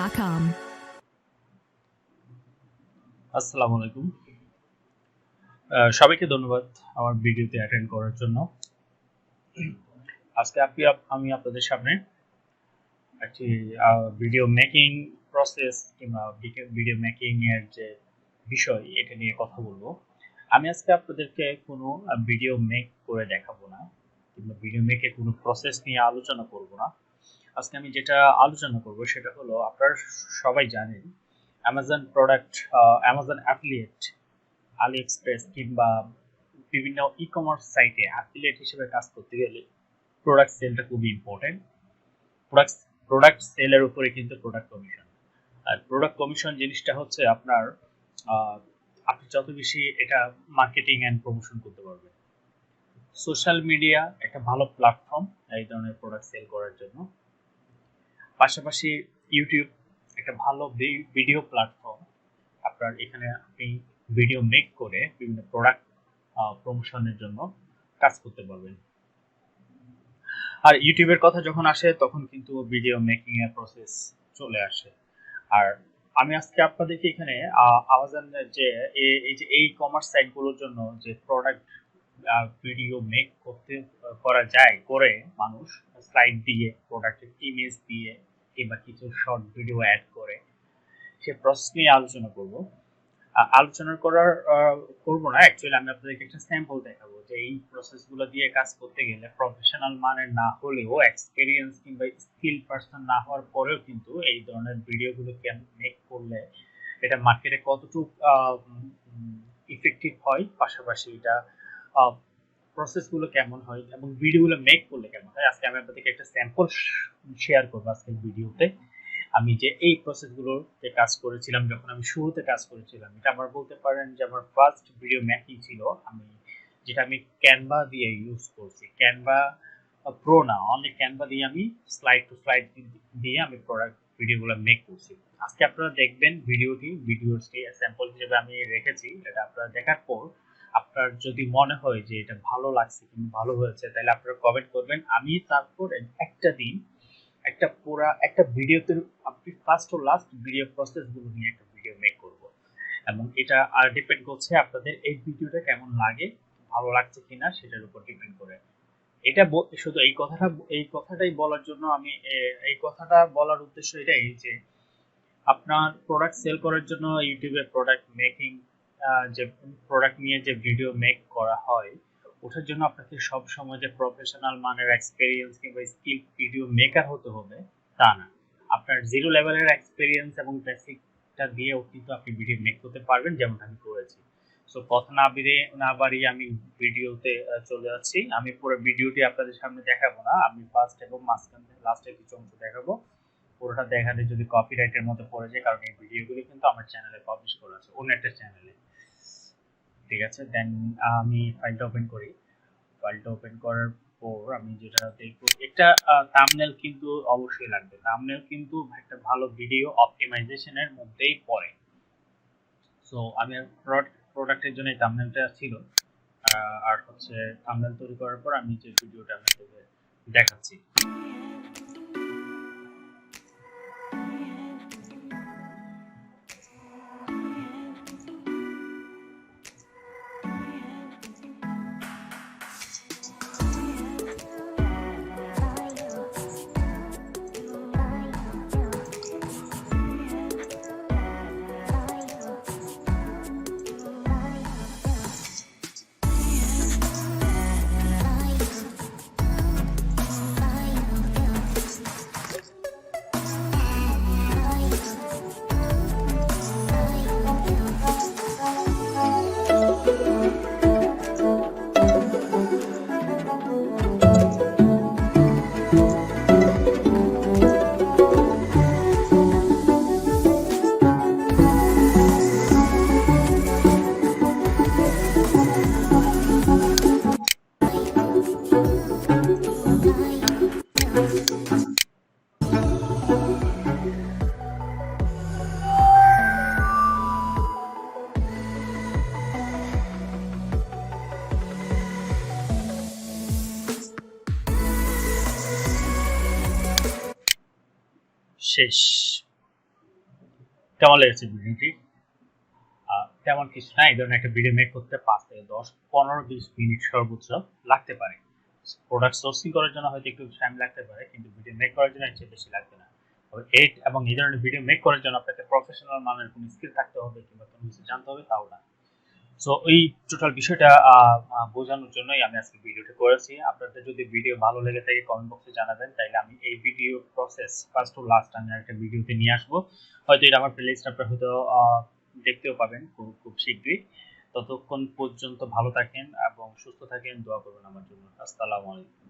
storyboard.com. আসসালামু আলাইকুম। সবাইকে ধন্যবাদ আমার ভিডিওতে অ্যাটেন্ড করার জন্য। আজকে আমি আপনাদের সামনে একটি ভিডিও মেকিং প্রসেস কিংবা ভিডিও মেকিং এর যে বিষয় এটা নিয়ে কথা বলবো। আমি আজকে আপনাদেরকে কোনো ভিডিও মেক করে দেখাবো না কিংবা ভিডিও মেকের কোনো প্রসেস নিয়ে আলোচনা করব না। আজকে আমি যেটা আলোচনা করব সেটা হলো, আপনারা সবাই জানেন অ্যামাজন প্রোডাক্ট, অ্যামাজন অ্যাফিলিয়েট, আলি এক্সপ্রেস কিংবা বিভিন্ন ই কমার্স সাইটে অ্যাফিলিয়েট হিসেবে কাজ করতে গেলে প্রোডাক্ট সেলটা খুবই ইম্পর্টেন্ট। প্রোডাক্ট সেলের উপরে কিন্তু প্রোডাক্ট কমিশন, আর প্রোডাক্ট কমিশন জিনিসটা হচ্ছে আপনার আপনি যত বেশি এটা মার্কেটিং অ্যান্ড প্রমোশন করতে পারবেন। সোশ্যাল মিডিয়া একটা ভালো প্ল্যাটফর্ম এই ধরনের প্রোডাক্ট সেল করার জন্য। পাশাপাশি ইউটিউব একটা ভালো ভিডিও প্ল্যাটফর্ম। আপনার এখানে আপনি ভিডিও মেক করে বিভিন্ন প্রোডাক্ট প্রমোশনের জন্য কাজ করতে পারবেন। আর ইউটিউবের কথা যখন আসে তখন কিন্তু ভিডিও মেকিং এর প্রসেস চলে আসে। আর আমি আজকে আপনাদেরকে এখানে আমাজনের যে এই কমার্স সাইটগুলোর জন্য যে প্রোডাক্ট ভিডিও মেক করা যায় করে মানুষ স্লাইড দিয়ে, প্রোডাক্টের ইমেজ দিয়ে কিংবা কিছু শর্ট ভিডিও অ্যাড করে, সে প্রসেস নিয়ে আলোচনা করব। আলোচনা করব না, অ্যাকচুয়ালি আমি আপনাদেরকে একটা স্যাম্পল দেখাবো যে এই প্রসেসগুলো দিয়ে কাজ করতে গেলে প্রফেশনাল মানের না হলেও এক্সপেরিয়েন্স কিংবা স্কিল পারসন না হওয়ার পরেও কিন্তু এই ধরনের ভিডিওগুলো মেক করলে এটা মার্কেটে কতটুকু ইফেক্টিভ হয়, পাশাপাশি এটা প্রসেসগুলো কেমন হয় এবং ভিডিওগুলো মেক করলে কেমন হয়। আজকে আমি আপনাদেরকে একটা স্যাম্পল শেয়ার করবো আজকের ভিডিওতে। আমি যে এই প্রসেসগুলোতে কাজ করেছিলাম, যখন আমি শুরুতে কাজ করেছিলাম, এটা আমার বলতে পারেন যে আমার ফার্স্ট ভিডিও মেকিং ছিল। যেটা আমি ক্যানভা দিয়ে ইউজ করছি। ক্যানভা প্রো না, অনলি ক্যানভা দিয়ে আমি স্লাইড টু স্লাইড দিয়ে আমি প্রোডাক্ট ভিডিওগুলো মেক করছি। আজকে আপনারা দেখবেন ভিডিওটি স্যাম্পল হিসেবে আমি রেখেছি। এটা আপনারা দেখার পর আপনার যদি মনে হয় যে এটা ভালো লাগছে কিংবা ভালো হয়েছে, তাহলে আপনারা কমেন্ট করবেন। আমি তারপর একটা দিন একটা ভিডিওতে আপনি ফার্স্ট ও লাস্ট ভিডিও প্রসেসগুলো নিয়ে একটা ভিডিও মেক করব, এবং এটা আর ডিপেন্ড করছে আপনাদের এই ভিডিওটা কেমন লাগে, ভালো লাগছে কিনা সেটার উপর ডিপেন্ড করে। এটা শুধু এই কথাটাই বলার জন্য আমি এই কথাটা বলার উদ্দেশ্য এটাই যে আপনার প্রোডাক্ট সেল করার জন্য ইউটিউবে যে প্রোডাক্ট নিয়ে যে ভিডিও মেক করা হয়, ওটার জন্য আপনাকে সব সময় যে প্রফেশনাল মানের এক্সপেরিয়েন্স কিংবা স্কিল ভিডিও মেকার হতে হবে তা না। আপনার জিরো লেভেলের এক্সপেরিয়েন্স এবং বেসিকটা দিয়েও কিন্তু আপনি ভিডিও মেক করতে পারবেন, যেমন আমি করেছি। সো কথা না বাড়িয়ে আমি ভিডিওতে চলে যাচ্ছি। আমি পুরো ভিডিওটি আপনাদের সামনে দেখাবো না, আমি ফার্স্ট এবং মাঝখানে লাস্টের কিছু অংশ দেখাবো। পুরোটা দেখালে যদি কপিরাইটের মধ্যে পড়ে যায়, কারণ এই ভিডিওগুলো কিন্তু আমার চ্যানেলে পাবলিশ করা আছে, অন্য একটা চ্যানেলে। ঠিক আছে, দেন আমি ফাইলটা ওপেন করি। ফাইলটা ওপেন করার পর আমি যেটা দেখব, একটা থাম্বনেল কিন্তু অবশ্যই লাগবে। থাম্বনেল কিন্তু একটা ভালো ভিডিও অপটিমাইজেশনের মধ্যেই পড়ে। সো আমি প্রোডাক্টের জন্য এই থাম্বনেলটা ছিল। আর হচ্ছে থাম্বনেল তৈরি করার পর আমি যে ভিডিওটা আপনাদের দেখাচ্ছি। শেষ। কেমন লেগেছে ভিডিওটি? তেমন কিছু না, এই ধরনের একটা ভিডিও মেক করতে 5 থেকে 10, 15, 20 মিনিট সর্বোচ্চ লাগতে পারে। প্রোডাক্ট সোর্সিং করার জন্য হয়তো একটু টাইম লাগতে পারে, কিন্তু ভিডিও মেক করার জন্য এর চেয়ে বেশি লাগবে না। তবে এই ধরনের ভিডিও মেক করার জন্য আপনাকে প্রফেশনাল মানের কোনো স্কিল থাকতে হবে কিংবা কোনো কিছু জানতে হবে তাও না। সো এই টোটাল বিষয়টা বোঝানোর জন্যই আমি আজকে ভিডিওটা করেছি। আপনাদের যদি ভিডিও ভালো লেগে থাকে কমেন্ট বক্সে জানাবেন, তাইলে আমি এই video process first to last আমি একটা ভিডিওতে নিয়ে আসবো। হয়তো এটা আমার প্লেলিস্ট আপনারা হয়তো দেখতেও পাবেন খুব খুব শীঘ্রই। ততক্ষণ পর্যন্ত ভালো থাকেন এবং সুস্থ থাকেন, দোয়া করবেন আমার জন্য। আসসালামু আলাইকুম।